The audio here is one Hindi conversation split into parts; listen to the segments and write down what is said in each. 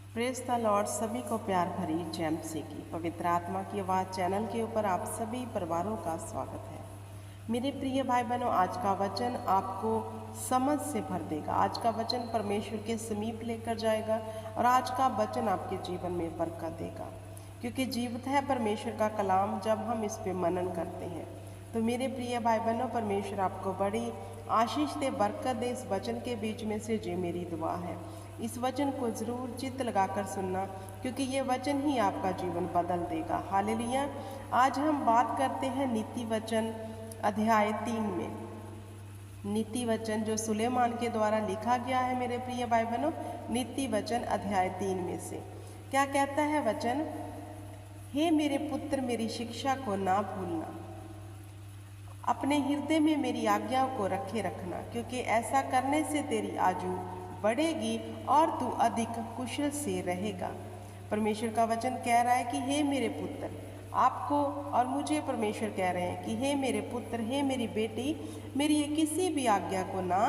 Praise the Lord. सभी को प्यार भरी जय मसीह की पवित्र आत्मा की आवाज़ चैनल के ऊपर आप सभी परिवारों का स्वागत है। मेरे प्रिय भाई बहनों, आज का वचन आपको समझ से भर देगा। आज का वचन परमेश्वर के समीप लेकर जाएगा और आज का वचन आपके जीवन में बरकत देगा, क्योंकि जीवित है परमेश्वर का कलाम जब हम इस पे मनन करते हैं। तो मेरे प्रिय भाई बहनों, परमेश्वर आपको बड़ी आशीष दे, बरकत दे इस वचन के बीच में से। जो मेरी दुआ है, इस वचन को ज़रूर चित्त लगाकर सुनना, क्योंकि ये वचन ही आपका जीवन बदल देगा। हालेलुया। आज हम बात करते हैं नीति वचन अध्याय 3 में। नीति वचन जो सुलेमान के द्वारा लिखा गया है मेरे प्रिय भाई बहनों, नीति वचन अध्याय 3 में से क्या कहता है वचन? हे मेरे पुत्र, मेरी शिक्षा को ना भूलना, अपने हृदय में मेरी आज्ञाओं को रखे रखना, क्योंकि ऐसा करने से तेरी आयु बढ़ेगी और तू अधिक कुशल से रहेगा। परमेश्वर का वचन कह रहा है कि हे मेरे पुत्र, आपको और मुझे परमेश्वर कह रहे हैं कि हे मेरे पुत्र, हे मेरी बेटी, मेरी ये किसी भी आज्ञा को ना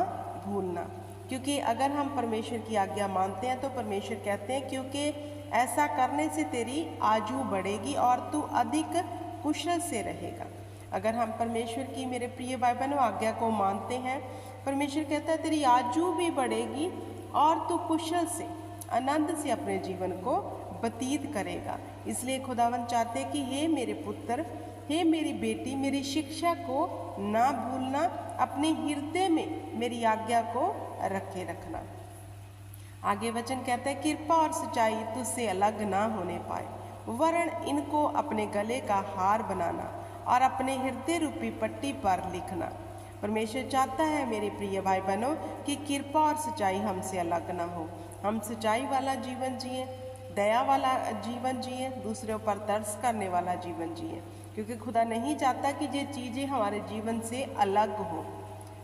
भूलना। क्योंकि अगर हम परमेश्वर की आज्ञा मानते हैं तो परमेश्वर कहते हैं क्योंकि ऐसा करने से तेरी आयु बढ़ेगी और तू अधिक कुशल से रहेगा। अगर हम परमेश्वर की, मेरे प्रिय भाई बहनों, आज्ञा को मानते हैं, परमेश्वर कहता है तेरी आयु भी बढ़ेगी और तू कुशल से, आनंद से अपने जीवन को व्यतीत करेगा। इसलिए खुदावंद चाहते कि हे मेरे पुत्र, हे मेरी बेटी, मेरी शिक्षा को ना भूलना, अपने हृदय में मेरी आज्ञा को रखे रखना। आगे वचन कहता है कृपा और सच्चाई तुझसे अलग ना होने पाए, वरन इनको अपने गले का हार बनाना और अपने हृदय रूपी पट्टी पर लिखना। परमेश्वर चाहता है मेरे प्रिय भाई बहनों कि कृपा और सच्चाई हमसे अलग ना हो। हम सच्चाई वाला जीवन जिए, दया वाला जीवन जिए, दूसरों पर तरस करने वाला जीवन जिए, क्योंकि खुदा नहीं चाहता कि ये चीज़ें हमारे जीवन से अलग हो।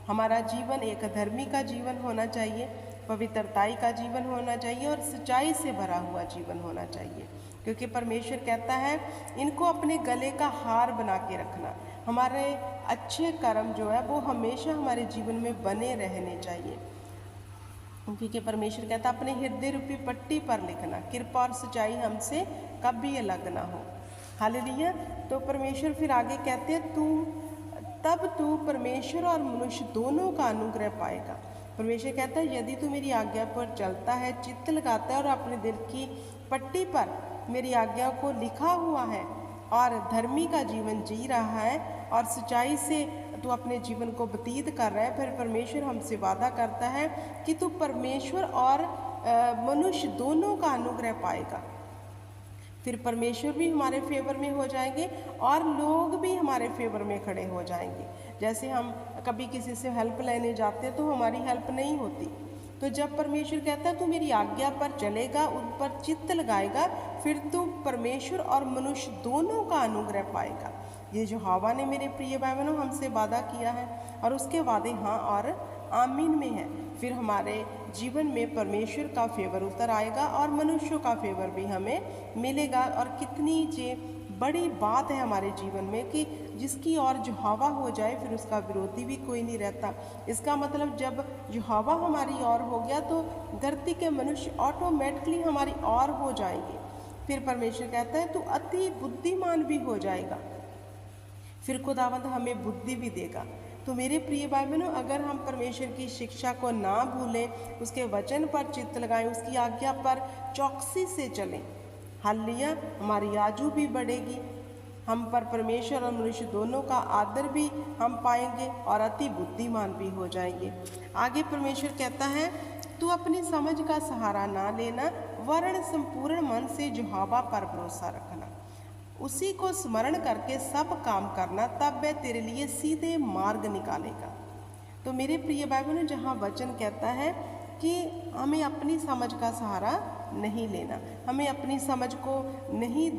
हमारा जीवन एक धर्मी का जीवन होना चाहिए, पवित्रताई का जीवन होना चाहिए और सच्चाई से भरा हुआ जीवन होना चाहिए, क्योंकि परमेश्वर कहता है इनको अपने गले का हार बना के रखना। हमारे अच्छे कर्म जो है वो हमेशा हमारे जीवन में बने रहने चाहिए, क्योंकि परमेश्वर कहता है अपने हृदय रूपी पट्टी पर लिखना, कृपा और सच्चाई हमसे कभी अलग ना हो। हालेलुया। तो परमेश्वर फिर आगे कहते हैं तब तू परमेश्वर और मनुष्य दोनों का अनुग्रह पाएगा। परमेश्वर कहता है यदि तू मेरी आज्ञा पर चलता है, चित्त लगाता है और अपने दिल की पट्टी पर मेरी आज्ञा को लिखा हुआ है और धर्मी का जीवन जी रहा है और सच्चाई से तू अपने जीवन को व्यतीत कर रहा है, फिर परमेश्वर हमसे वादा करता है कि तू परमेश्वर और मनुष्य दोनों का अनुग्रह पाएगा। फिर परमेश्वर भी हमारे फेवर में हो जाएंगे और लोग भी हमारे फेवर में खड़े हो जाएंगे। जैसे हम कभी किसी से हेल्प लेने जाते हैं तो हमारी हेल्प नहीं होती, तो जब परमेश्वर कहता है तू मेरी आज्ञा पर चलेगा, उन पर चित्त लगाएगा, फिर तू परमेश्वर और मनुष्य दोनों का अनुग्रह पाएगा। ये जो हवा ने मेरे प्रिय भाई बहनों हमसे वादा किया है और उसके वादे हाँ और आमीन में है। फिर हमारे जीवन में परमेश्वर का फेवर उतर आएगा और मनुष्यों का फेवर भी हमें मिलेगा। और कितनी जे बड़ी बात है हमारे जीवन में कि जिसकी और जो हवा हो जाए फिर उसका विरोधी भी कोई नहीं रहता। इसका मतलब जब जो हवा हमारी और हो गया तो धरती के मनुष्य ऑटोमेटिकली हमारी और हो जाएंगे। फिर परमेश्वर कहता है तू अति बुद्धिमान भी हो जाएगा, फिर खुदावंद हमें बुद्धि भी देगा। तो मेरे प्रिय भाई बहनों, अगर हम परमेश्वर की शिक्षा को ना भूलें, उसके वचन पर चित्त लगाएं, उसकी आज्ञा पर चौकसी से चलें, हालेलुया, हमारी आयु भी बढ़ेगी, हम पर परमेश्वर और मनुष्य दोनों का आदर भी हम पाएंगे और अति बुद्धिमान भी हो जाएंगे। आगे परमेश्वर कहता है तू अपनी समझ का सहारा ना लेना, वरन संपूर्ण मन से यहोवा पर भरोसा रखना, उसी को स्मरण करके सब काम करना, तब वह तेरे लिए सीधे मार्ग निकालेगा। तो मेरे प्रिय भाई बहनों, जहाँ वचन कहता है कि हमें अपनी समझ का सहारा नहीं लेना, हमें अपनी समझ को नहीं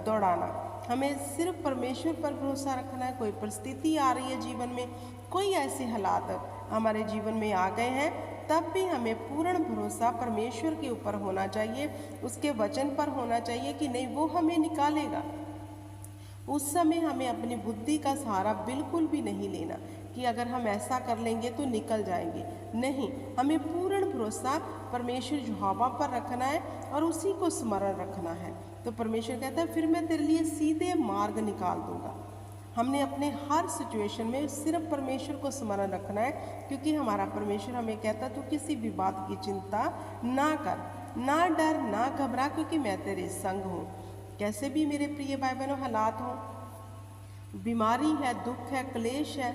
दौड़ाना, हमें सिर्फ परमेश्वर पर भरोसा रखना है। कोई परिस्थिति आ रही है जीवन में, कोई ऐसे हालात हमारे जीवन में आ गए हैं, तब भी हमें पूर्ण भरोसा परमेश्वर के ऊपर होना चाहिए, उसके वचन पर होना चाहिए कि नहीं वो हमें निकालेगा। उस समय हमें अपनी बुद्धि का सहारा बिल्कुल भी नहीं लेना कि कि अगर हम ऐसा कर लेंगे तो निकल जाएंगे। नहीं, हमें पूर्ण भरोसा परमेश्वर यहोवा पर रखना है और उसी को स्मरण रखना है। तो परमेश्वर कहता है फिर मैं तेरे लिए सीधे मार्ग निकाल दूंगा। हमने अपने हर सिचुएशन में सिर्फ परमेश्वर को स्मरण रखना है, क्योंकि हमारा परमेश्वर हमें कहता है तू किसी भी बात की चिंता ना कर, ना डर, ना घबरा, क्योंकि मैं तेरे संग हूँ। कैसे भी मेरे प्रिय भाई बहनों हालात हो, बीमारी है, दुख है, क्लेश है,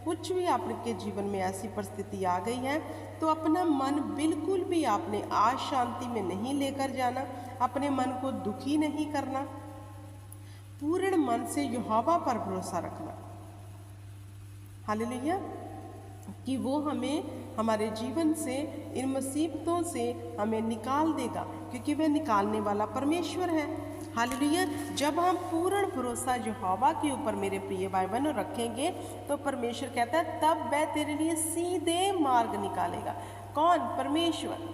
कुछ भी आपके जीवन में ऐसी परिस्थिति आ गई है, तो अपना मन बिल्कुल भी आपने अशांति में नहीं लेकर जाना, अपने मन को दुखी नहीं करना, पूर्ण मन से यहोवा पर भरोसा रखना। हालेलुया, कि वो हमें हमारे जीवन से इन मुसीबतों से हमें निकाल देगा, क्योंकि वह निकालने वाला परमेश्वर है। हालेलुया, जब हम पूर्ण भरोसा यहोवा के ऊपर मेरे प्रिय भाई बहनों रखेंगे, तो परमेश्वर कहता है तब वह तेरे लिए सीधे मार्ग निकालेगा। कौन? परमेश्वर।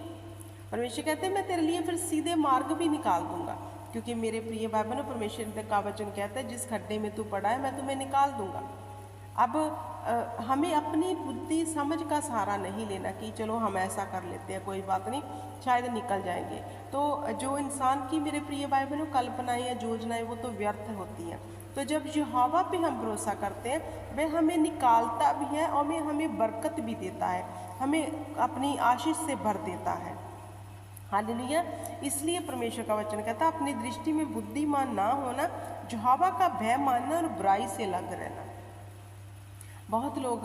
परमेश्वर कहते हैं मैं तेरे लिए फिर सीधे मार्ग भी निकाल दूंगा, क्योंकि मेरे प्रिय भाई बहनों परमेश्वर का वचन कहता है जिस खड्डे में तू पड़ा है मैं तुम्हें निकाल दूंगा। अब हमें अपनी बुद्धि समझ का सहारा नहीं लेना कि चलो हम ऐसा कर लेते हैं, कोई बात नहीं, शायद निकल जाएंगे। तो जो इंसान की मेरे प्रिय भाई बहनों कल्पनाएं या योजनाएं वो तो व्यर्थ होती हैं। तो जब यहोवा पे हम भरोसा करते हैं वह हमें निकालता भी है और हमें बरकत भी देता है, हमें अपनी आशीष से भर देता है। हालेलुया, इसलिए परमेश्वर का वचन कहता है अपनी दृष्टि में बुद्धिमान ना होना, यहोवा का भय मानना और बुराई से अलग रहना। बहुत लोग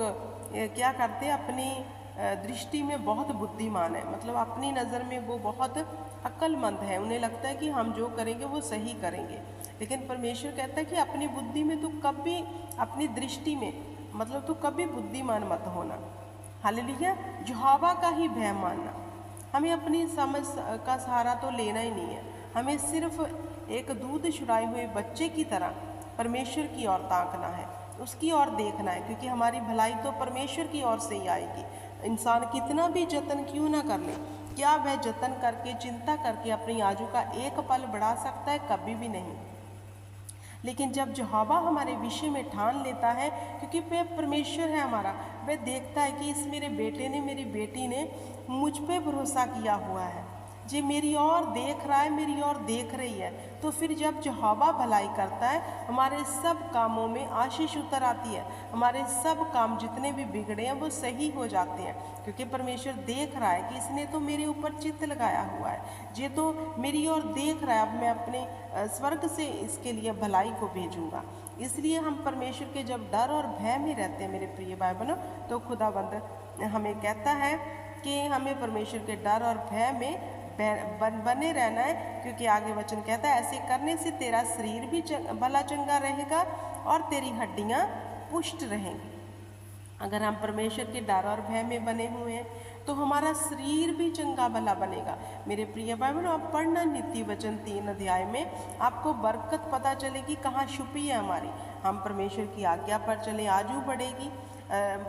क्या करते हैं, अपनी दृष्टि में बहुत बुद्धिमान है, मतलब अपनी नज़र में वो बहुत अक्लमंद है, उन्हें लगता है कि हम जो करेंगे वो सही करेंगे। लेकिन परमेश्वर कहता है कि अपनी बुद्धि में तू कभी, अपनी दृष्टि में मतलब तू कभी बुद्धिमान मत होना। हालेलुया, यहोवा का ही भय मानना। हमें अपनी समझ का सहारा तो लेना ही नहीं है, हमें सिर्फ एक दूध छुड़ाए हुए बच्चे की तरह परमेश्वर की ओर ताकना है, उसकी ओर देखना है, क्योंकि हमारी भलाई तो परमेश्वर की ओर से ही आएगी। इंसान कितना भी जतन क्यों ना कर ले, क्या वह जतन करके, चिंता करके अपनी आयु का एक पल बढ़ा सकता है? कभी भी नहीं। लेकिन जब यहोवा हमारे विषय में ठान लेता है, क्योंकि वह परमेश्वर है हमारा, वह देखता है कि इस मेरे बेटे ने, मेरी बेटी ने मुझ पे भरोसा किया हुआ है, जे मेरी ओर देख रहा है, मेरी ओर देख रही है, तो फिर जब यहोवा भलाई करता है हमारे सब कामों में आशीष उतर आती है, हमारे सब काम जितने भी बिगड़े हैं वो सही हो जाते हैं, क्योंकि परमेश्वर देख रहा है कि इसने तो मेरे ऊपर चित्त लगाया हुआ है, ये तो मेरी ओर देख रहा है, अब मैं अपने स्वर्ग से इसके लिए भलाई को भेजूंगा। इसलिए हम परमेश्वर के जब डर और भय में रहते हैं मेरे प्रिय भाई बहनों, तो खुदाबंद हमें कहता है कि हमें परमेश्वर के डर और भय में बने रहना है, क्योंकि आगे वचन कहता है ऐसे करने से तेरा शरीर भी भला चंगा रहेगा और तेरी हड्डियां पुष्ट रहेंगी। अगर हम परमेश्वर के डर और भय में बने हुए हैं तो हमारा शरीर भी चंगा भला बनेगा। मेरे प्रिय भाई बहनों, आप पढ़ना नीति वचन 3 अध्याय में, आपको बरकत पता चलेगी कहाँ छुपी है हमारी। हम परमेश्वर की आज्ञा पर चले, आजू बढ़ेगी,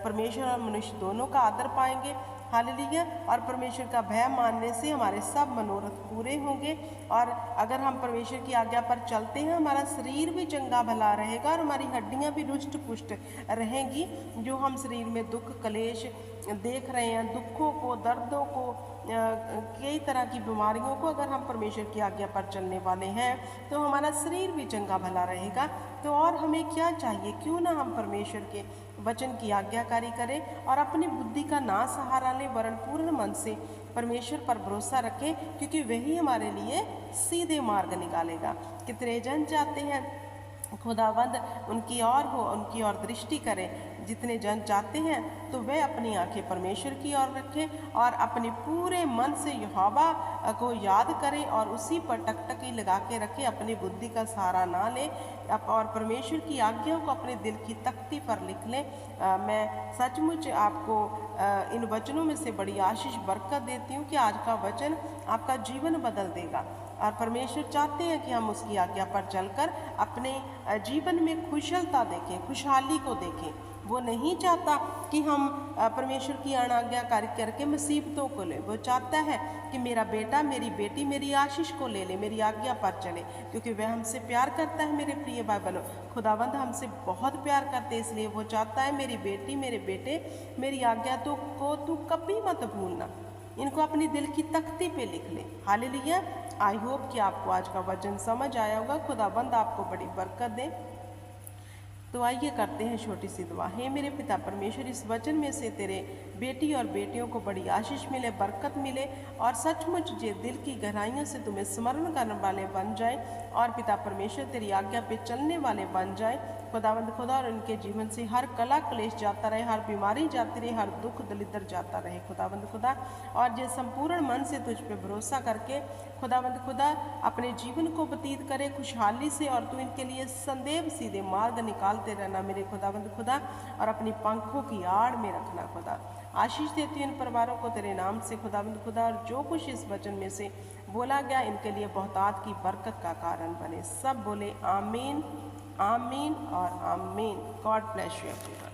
परमेश्वर और मनुष्य दोनों का आदर पाएंगे। हालेलुया, और परमेश्वर का भय मानने से हमारे सब मनोरथ पूरे होंगे। और अगर हम परमेश्वर की आज्ञा पर चलते हैं, हमारा शरीर भी चंगा भला रहेगा और हमारी हड्डियां भी रुष्ट पुष्ट रहेंगी। जो हम शरीर में दुख कलेश देख रहे हैं, दुखों को, दर्दों को, कई तरह की बीमारियों को, अगर हम परमेश्वर की आज्ञा पर चलने वाले हैं तो हमारा शरीर भी चंगा भला रहेगा। तो और हमें क्या चाहिए, क्यों ना हम परमेश्वर के वचन की आज्ञाकारी करें और अपनी बुद्धि का ना सहारा लें, वरन पूर्ण मन से परमेश्वर पर भरोसा रखें, क्योंकि वही हमारे लिए सीधे मार्ग निकालेगा। कितने जन चाहते हैं खुदावंद उनकी ओर हो, उनकी ओर दृष्टि करें। जितने जन चाहते हैं तो वे अपनी आंखें परमेश्वर की ओर रखें और अपने पूरे मन से यहोवा को याद करें और उसी पर टकटकी लगा के रखें, अपनी बुद्धि का सहारा ना लें और परमेश्वर की आज्ञाओं को अपने दिल की तख्ती पर लिख लें। मैं सचमुच आपको इन वचनों में से बड़ी आशीष बरकत देती हूँ कि आज का वचन आपका जीवन बदल देगा और परमेश्वर चाहते हैं कि हम उसकी आज्ञा पर चलकर अपने जीवन में कुशलता देखें, खुशहाली को देखें। वो नहीं चाहता कि हम परमेश्वर की अनाज्ञाकारी करके मुसीबतों को ले। वो चाहता है कि मेरा बेटा मेरी बेटी मेरी आशीष को ले ले, मेरी आज्ञा पर चले, क्योंकि वह हमसे प्यार करता है। मेरे प्रिय भाई बहनों, खुदावंद हमसे बहुत प्यार करते, इसलिए वो चाहता है मेरी बेटी मेरे बेटे मेरी आज्ञा तो को तू कभी मत भूलना। इनको अपनी दिल की तख्ती पे लिख ले। हालेलुया। आई होप कि आपको आज का वचन समझ आया होगा। खुदाबंद आपको बड़ी बरकत दे। तो आइए करते हैं छोटी सी दुआ। हे मेरे पिता परमेश्वर, इस वचन में से तेरे बेटी और बेटियों को बड़ी आशीष मिले, बरकत मिले, और सचमुच जे दिल की गहराइयों से तुम्हें स्मरण करने वाले बन जाए, और पिता परमेश्वर तेरी आज्ञा पे चलने वाले बन जाए। खुदावंद खुदा, और उनके जीवन से हर कला क्लेश जाता रहे, हर बीमारी जाती रहे, हर दुख दलिद्र जाता रहे खुदावंद खुदा। और जो संपूर्ण मन से तुझ पे भरोसा करके खुदावंद खुदा अपने जीवन को व्यतीत करे खुशहाली से, और तू इनके लिए संदेव सीधे मार्ग निकालते रहना मेरे खुदावंद खुदा, और अपनी पंखों की आड़ में रखना खुदा। आशीष देती हूँ इन परिवारों को तेरे नाम से खुदावंद खुदा, और जो कुछ इस वचन में से बोला गया इनके लिए बहुतात की बरकत का कारण बने। सब बोले आमीन, आमीन और आमीन। God bless you everyone.